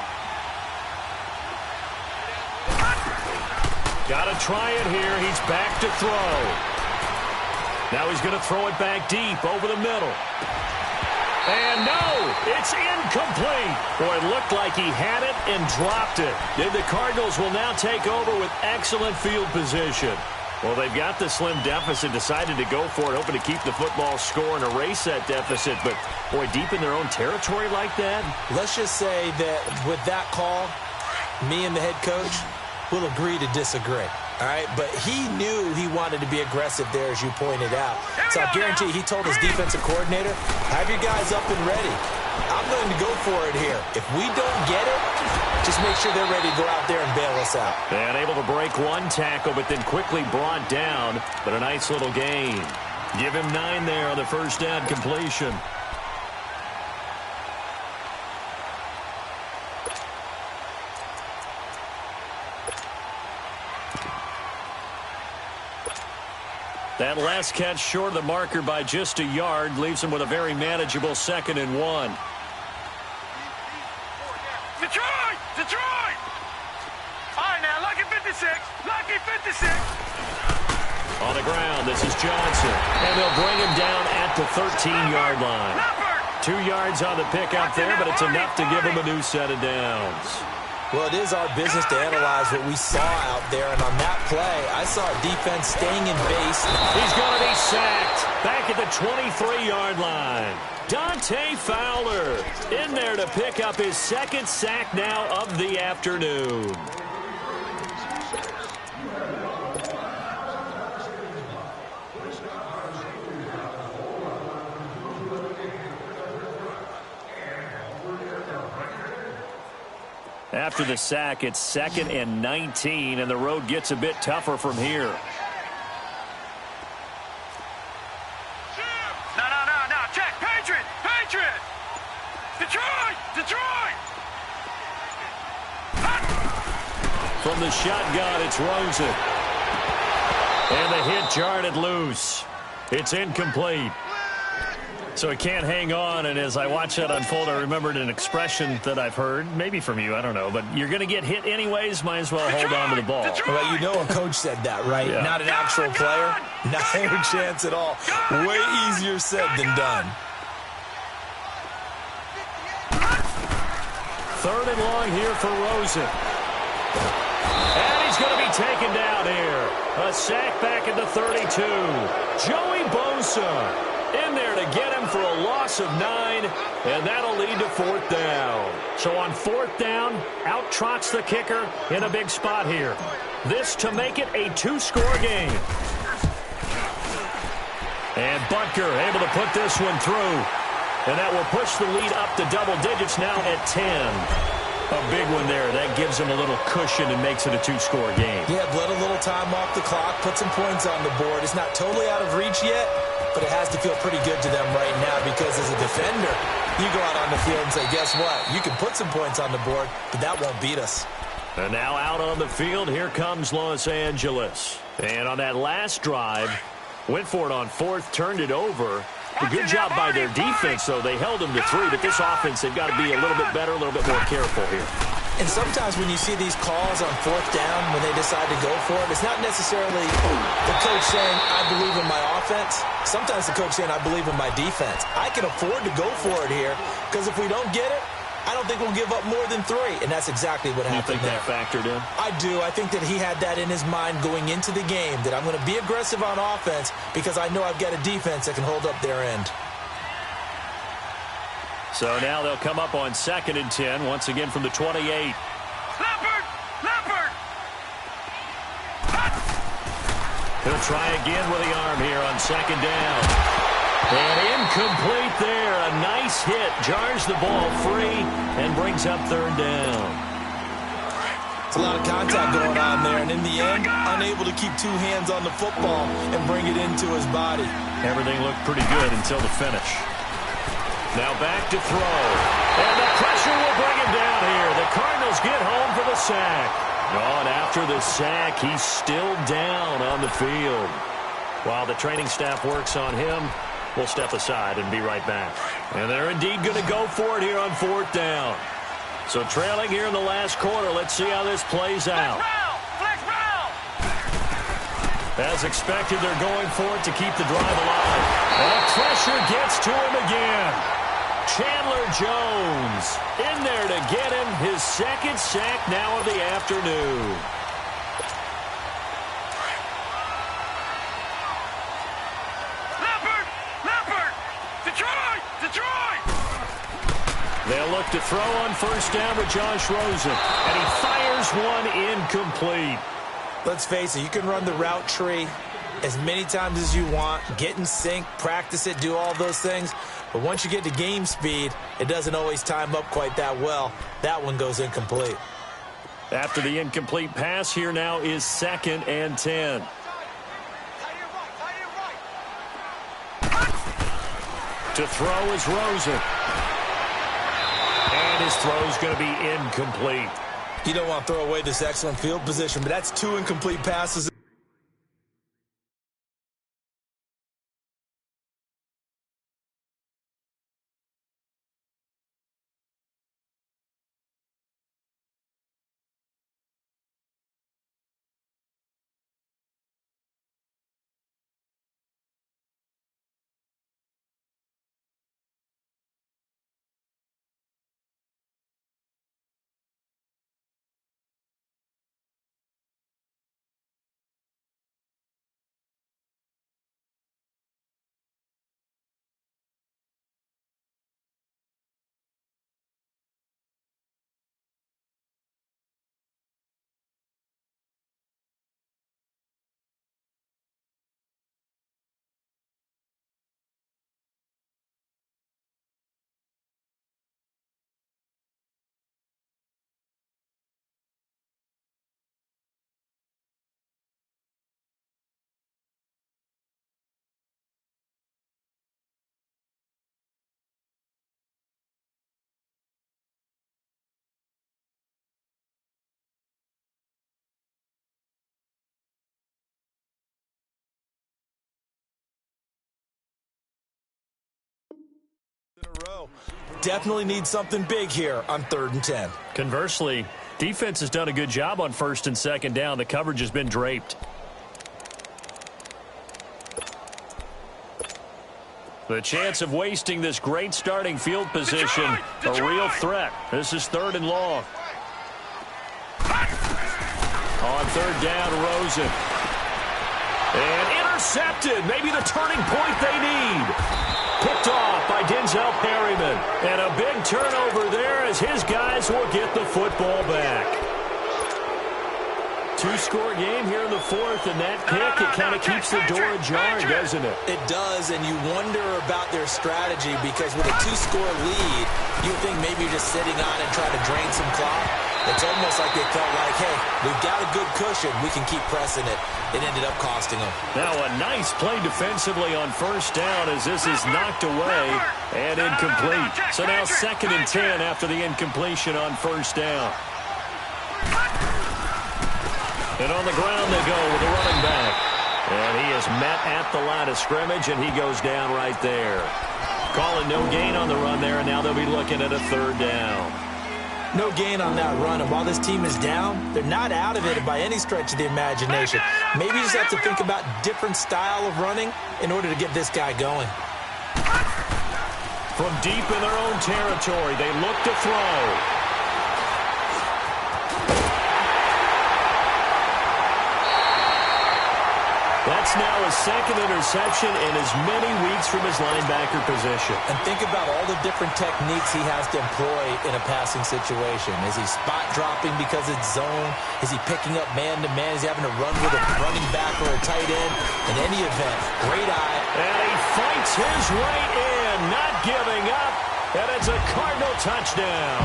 Speaker 3: Got to try it here. He's back to throw. Now he's going to throw it back deep over the middle. And no, it's incomplete. Boy, it looked like he had it and dropped it. The Cardinals will now take over with excellent field position. Well, they've got the slim deficit, decided to go for it, hoping to keep the football score and erase that deficit. But, boy, deep in their own territory like that.
Speaker 4: Let's just say that with that call, me and the head coach will agree to disagree. All right, but he knew he wanted to be aggressive there, as you pointed out. So I guarantee he told his defensive coordinator, have your guys up and ready. I'm going to go for it here. If we don't get it, just make sure they're ready to go out there and bail us out.
Speaker 3: And able to break one tackle, but then quickly brought down. But a nice little gain. Give him 9 there on the 1st down completion. That last catch short of the marker by just a yard leaves him with a very manageable 2nd and 1.
Speaker 5: Detroit! Detroit! All right, now, lucky 56. Lucky 56.
Speaker 3: On the ground, this is Johnson. And they'll bring him down at the 13-yard line. 2 yards on the pickup there, but it's enough to give him a new set of downs.
Speaker 4: Well, it is our business to analyze what we saw out there, and on that play, I saw a defense staying in base.
Speaker 3: He's going to be sacked back at the 23-yard line. Dante Fowler in there to pick up his 2nd sack now of the afternoon. After the sack, it's 2nd and 19, and the road gets a bit tougher from here.
Speaker 5: No. Check. Patriot. Detroit.
Speaker 3: From the shotgun, it's Rosen. And the hit jarred it loose. It's incomplete. So he can't hang on, and as I watch that unfold, I remembered an expression that I've heard, maybe from you, I don't know, but you're going to get hit anyways, might as well hold on to the ball.
Speaker 4: Well, you know a coach said that, right?
Speaker 3: Yeah.
Speaker 4: Not an actual player. Not a chance at all. Way easier said than done.
Speaker 3: 3rd and long here for Rosen. And he's going to be taken down here. A sack back at the 32. Joey Bosa in there to get him for a loss of 9, and that'll lead to 4th down. So on 4th down, out trots the kicker in a big spot here. This to make it a 2-score game. And Butker able to put this one through. And that will push the lead up to double digits now at 10. A big one there. That gives them a little cushion and makes it a 2-score game.
Speaker 4: Yeah, let a little time off the clock, put some points on the board. It's not totally out of reach yet, but it has to feel pretty good to them right now because as a defender, you go out on the field and say, guess what? You can put some points on the board, but that won't beat us.
Speaker 3: And now out on the field, here comes Los Angeles. And on that last drive, went for it on 4th, turned it over. A good job by their defense, though. They held them to 3, but this offense, they've got to be a little bit better, a little bit more careful here.
Speaker 4: And sometimes when you see these calls on 4th down, when they decide to go for it, it's not necessarily the coach saying, I believe in my offense. Sometimes the coach saying, I believe in my defense. I can afford to go for it here because if we don't get it, I don't think we'll give up more than 3, and that's exactly what happened there.
Speaker 3: You think that factored in?
Speaker 4: I do. I think that he had that in his mind going into the game, that I'm going to be aggressive on offense because I know I've got a defense that can hold up their end.
Speaker 3: So now they'll come up on 2nd and 10, once again from the 28.
Speaker 5: Leopard! Leopard!
Speaker 3: He'll try again with the arm here on 2nd down. And incomplete there. A nice hit. Jars the ball free and brings up 3rd down.
Speaker 4: It's a lot of contact going on there. And in the end, unable to keep 2 hands on the football and bring it into his body.
Speaker 3: Everything looked pretty good until the finish. Now back to throw. And the pressure will bring him down here. The Cardinals get home for the sack. On after the sack, he's still down on the field. While the training staff works on him, we'll step aside and be right back. And they're indeed going to go for it here on 4th down. So trailing here in the last quarter, let's see how this plays out.
Speaker 5: Flex round!
Speaker 3: As expected, they're going for it to keep the drive alive. And the pressure gets to him again. Chandler Jones in there to get him his 2nd sack now of the afternoon. They'll look to throw on 1st down with Josh Rosen. And he fires one incomplete.
Speaker 4: Let's face it, you can run the route tree as many times as you want, get in sync, practice it, do all those things. But once you get to game speed, it doesn't always time up quite that well. That one goes incomplete.
Speaker 3: After the incomplete pass, here now is 2nd and 10. To throw is Rosen. And his throw is going to be incomplete.
Speaker 4: You don't want to throw away this excellent field position, but that's 2 incomplete passes. In a row. Definitely need something big here on 3rd and 10.
Speaker 3: Conversely, defense has done a good job on 1st and 2nd down. The coverage has been draped. The chance of wasting this great starting field position, a real threat. This is 3rd and long. on third down. Rosen. And intercepted. Maybe the turning point they need. Picked off by Denzel Perryman. And a big turnover there as his guys will get the football back. Two-score game here in the fourth, and that pick, it kind of keeps the door ajar, doesn't it?
Speaker 4: It does, and you wonder about their strategy because with a two-score lead, you think maybe you're just sitting on it and trying to drain some clock. It's almost like they felt like, hey, we've got a good cushion. We can keep pressing it. It ended up costing them.
Speaker 3: Now a nice play defensively on first down as this is knocked away and incomplete. So now 2nd and 10 after the incompletion on first down. And on the ground they go with the running back. And he is met at the line of scrimmage, and he goes down right there. Calling no gain on the run there, and now they'll be looking at a 3rd down.
Speaker 4: No gain on that run, and while this team is down, they're not out of it by any stretch of the imagination. Maybe you just have to think about different style of running in order to get this guy going.
Speaker 3: From deep in their own territory, they look to throw. That's now his 2nd interception in as many weeks from his linebacker position.
Speaker 4: And think about all the different techniques he has to employ in a passing situation. Is he spot dropping because it's zone? Is he picking up man-to-man? Is he having to run with a running back or a tight end? In any event, great eye.
Speaker 3: And he fights his way in, not giving up. And it's a Cardinal touchdown.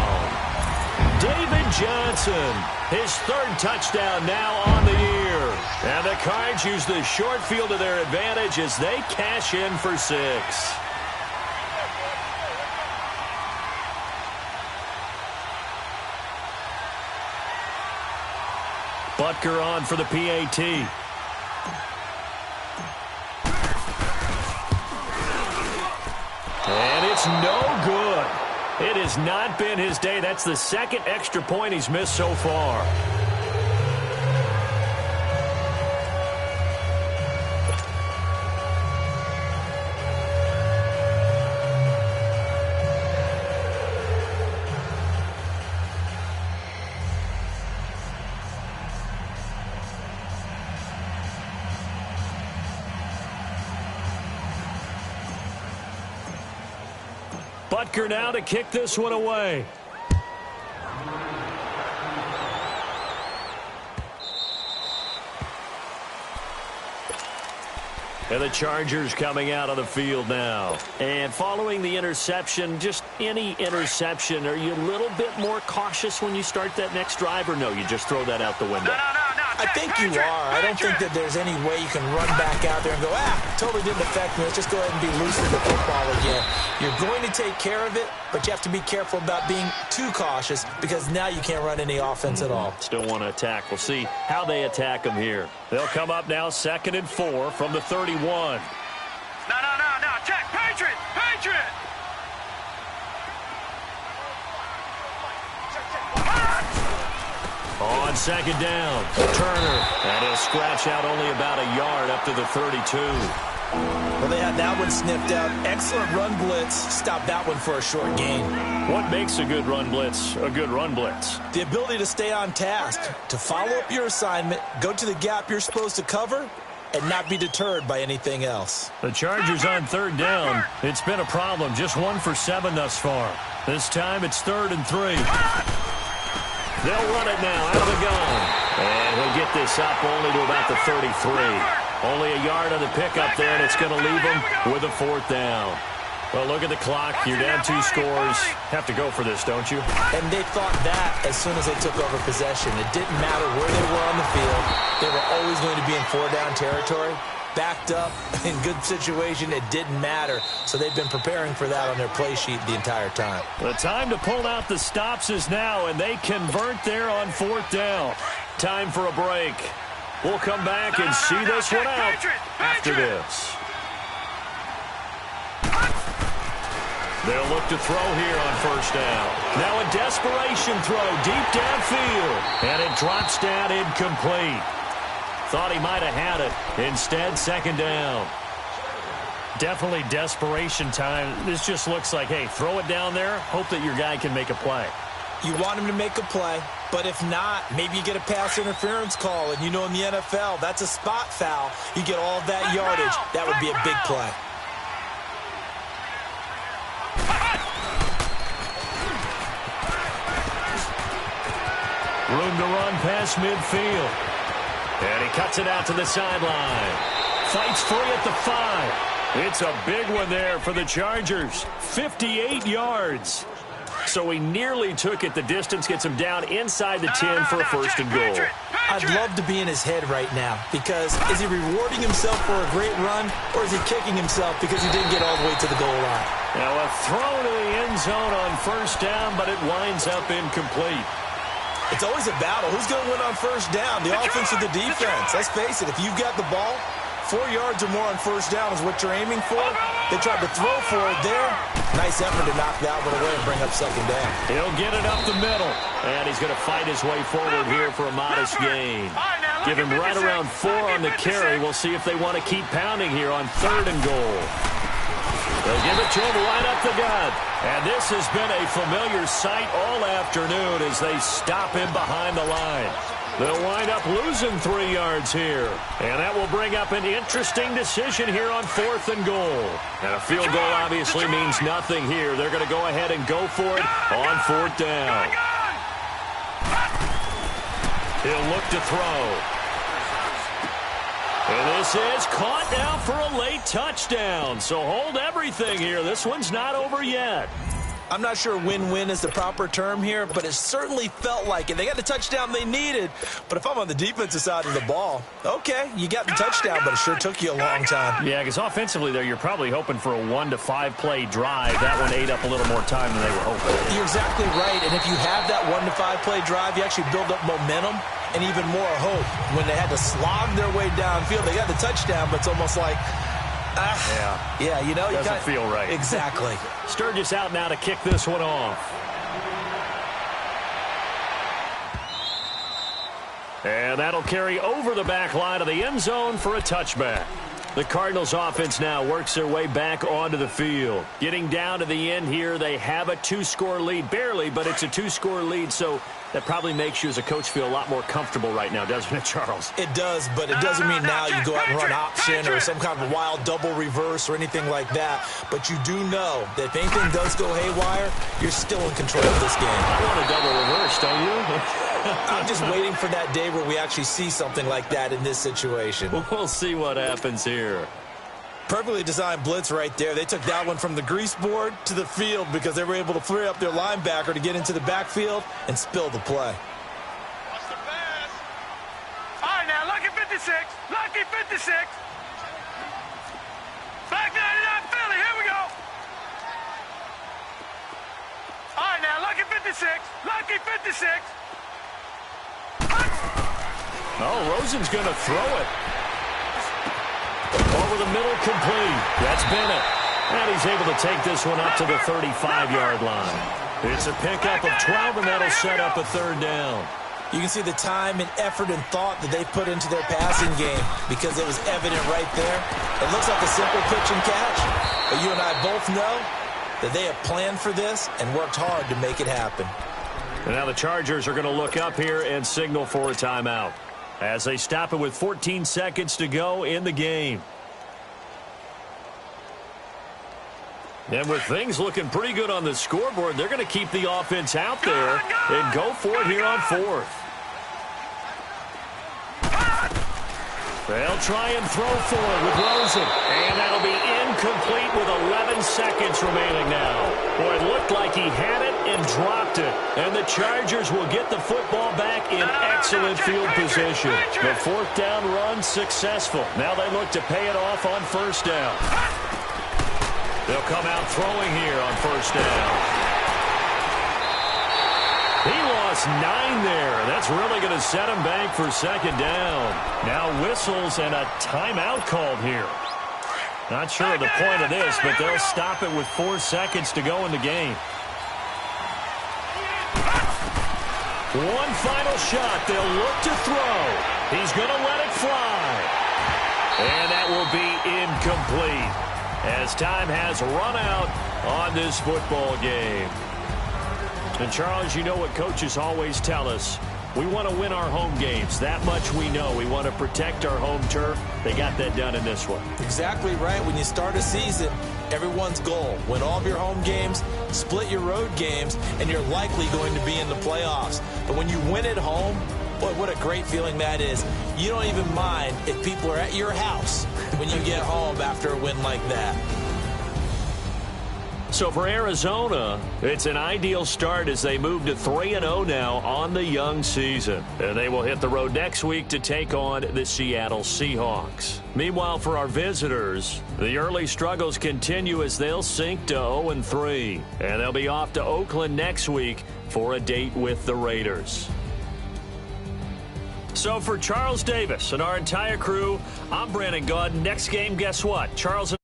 Speaker 3: David Johnson, his 3rd touchdown now on the year. And the Cards use the short field to their advantage as they cash in for 6. Butker on for the PAT. And it's no good. It has not been his day. That's the 2nd extra point he's missed so far. Butker now to kick this one away. And the Chargers coming out of the field now. And following the interception, just any interception, are you a little bit more cautious when you start that next drive, or no, you just throw that out the window?
Speaker 4: I think you are. I don't think that there's any way you can run back out there and go, totally didn't affect me. Let's just go ahead and be loose with the football again. You're going to take care of it, but you have to be careful about being too cautious because now you can't run any offense at all.
Speaker 3: Still want to attack. We'll see how they attack them here. They'll come up now 2nd and 4 from the 31.
Speaker 5: No. Check. Patriot.
Speaker 3: On 2nd down, Turner. And he'll scratch out only about a yard up to the 32.
Speaker 4: Well, they had that one sniffed out. Excellent run blitz. Stop that one for a short gain.
Speaker 3: What makes a good run blitz a good run blitz?
Speaker 4: The ability to stay on task, to follow up your assignment, go to the gap you're supposed to cover, and not be deterred by anything else.
Speaker 3: The Chargers on 3rd down. It's been a problem. Just 1 for 7 thus far. This time it's 3rd and 3. They'll run it now out of the gun. And he'll get this up only to about the 33. Only a yard on the pickup there, and it's going to leave him with a 4th down. Well, look at the clock. You're down 2 scores. Have to go for this, don't you?
Speaker 4: And they thought that as soon as they took over possession. It didn't matter where they were on the field. They were always going to be in 4-down territory. Backed up, in good situation, it didn't matter. So they've been preparing for that on their play sheet the entire time.
Speaker 3: The time to pull out the stops is now, and they convert there on 4th down. Time for a break. We'll come back and see this one out after this. They'll look to throw here on 1st down. Now a desperation throw deep downfield, and it drops down incomplete. Thought he might have had it. Instead, 2nd down. Definitely desperation time. This just looks like, hey, throw it down there, hope that your guy can make a play.
Speaker 4: You want him to make a play, but if not, maybe you get a pass interference call, and you know in the NFL, that's a spot foul. You get all of that yardage. That would be a big play.
Speaker 3: Room to run past midfield. And he cuts it out to the sideline. Fights free at the 5. It's a big one there for the Chargers. 58 yards. So he nearly took it the distance, gets him down inside the 10 for a first and goal.
Speaker 4: I'd love to be in his head right now, because is he rewarding himself for a great run, or is he kicking himself because he didn't get all the way to the goal line?
Speaker 3: Now a throw to the end zone on first down, but it winds up incomplete.
Speaker 4: It's always a battle. Who's going to win on first down, the offense or the defense? Let's face it, if you've got the ball, 4 yards or more on first down is what you're aiming for. They tried to throw for it there. Nice effort to knock that one away and bring up second down.
Speaker 3: He'll get it up the middle. And he's going to fight his way forward here for a modest gain. Give him right around 4 on the carry. We'll see if they want to keep pounding here on third and goal. They'll give it to him right up the gut. And this has been a familiar sight all afternoon as they stop him behind the line. They'll wind up losing 3 yards here. And that will bring up an interesting decision here on fourth and goal. And a field goal obviously means nothing here. They're going to go ahead and go for it on fourth down. He'll look to throw. And this is caught now for a late touchdown. So hold everything here. This one's not over yet.
Speaker 4: I'm not sure win-win is the proper term here, but it certainly felt like it. They got the touchdown they needed, but if I'm on the defensive side of the ball, okay, you got the touchdown, but it sure took you a long time.
Speaker 3: Yeah, because offensively there, you're probably hoping for a 1 to 5 play drive. That one ate up a little more time than they were hoping.
Speaker 4: You're exactly right, and if you have that 1 to 5 play drive, you actually build up momentum and even more hope. When they had to slog their way downfield, they got the touchdown, but it's almost like, yeah, you know,
Speaker 3: doesn't feel right.
Speaker 4: Exactly.
Speaker 3: Sturgis out now to kick this one off. And that'll carry over the back line of the end zone for a touchback. The Cardinals offense now works their way back onto the field. Getting down to the end here, they have a 2-score lead. Barely, but it's a 2-score lead, so that probably makes you as a coach feel a lot more comfortable right now, doesn't it, Charles?
Speaker 4: It does, but it doesn't mean now you go out and run option or some kind of wild double reverse or anything like that. But you do know that if anything does go haywire, you're still in control of this game.
Speaker 3: I want a double reverse, don't you?
Speaker 4: I'm just waiting for that day where we actually see something like that in this situation.
Speaker 3: We'll see what happens here.
Speaker 4: Perfectly designed blitz right there. They took that one from the grease board to the field because they were able to free up their linebacker to get into the backfield and spill the play.
Speaker 5: What's the pass? All right, now, lucky 56. Lucky 56. Back 99 Philly. Here we go. All right, now, lucky 56. Lucky 56.
Speaker 3: Oh, Rosen's going to throw it. Over the middle, complete. That's Bennett. And he's able to take this one up to the 35-yard line. It's a pickup of 12, and that'll set up a third down.
Speaker 4: You can see the time and effort and thought that they put into their passing game because it was evident right there. It looks like a simple pitch and catch, but you and I both know that they have planned for this and worked hard to make it happen.
Speaker 3: And now the Chargers are going to look up here and signal for a timeout as they stop it with 14 seconds to go in the game. And with things looking pretty good on the scoreboard, they're going to keep the offense out there and go for it here on fourth. They'll try and throw for it with Rosen. And that'll be incomplete with 11 seconds remaining now. Boy, it looked like he had it and dropped it. And the Chargers will get the football back in excellent field position. The fourth down run successful. Now they look to pay it off on first down. They'll come out throwing here on first down. He lost 9 there. That's really going to set him back for second down. Now whistles and a timeout called here. Not sure of the point of this, but they'll stop it with 4 seconds to go in the game. One final shot. They'll look to throw. He's going to let it fly. And that will be incomplete as time has run out on this football game. And, Charles, you know what coaches always tell us. We want to win our home games. That much we know. We want to protect our home turf. They got that done in this one.
Speaker 4: Exactly right. When you start a season, everyone's goal, win all of your home games, split your road games, and you're likely going to be in the playoffs. But when you win at home, boy, what a great feeling that is. You don't even mind if people are at your house when you get home after a win like that.
Speaker 3: So for Arizona, it's an ideal start as they move to 3-0 now on the young season. And they will hit the road next week to take on the Seattle Seahawks. Meanwhile, for our visitors, the early struggles continue as they'll sink to 0-3. And they'll be off to Oakland next week for a date with the Raiders. So for Charles Davis and our entire crew, I'm Brandon Gaudin. Next game, guess what? Charles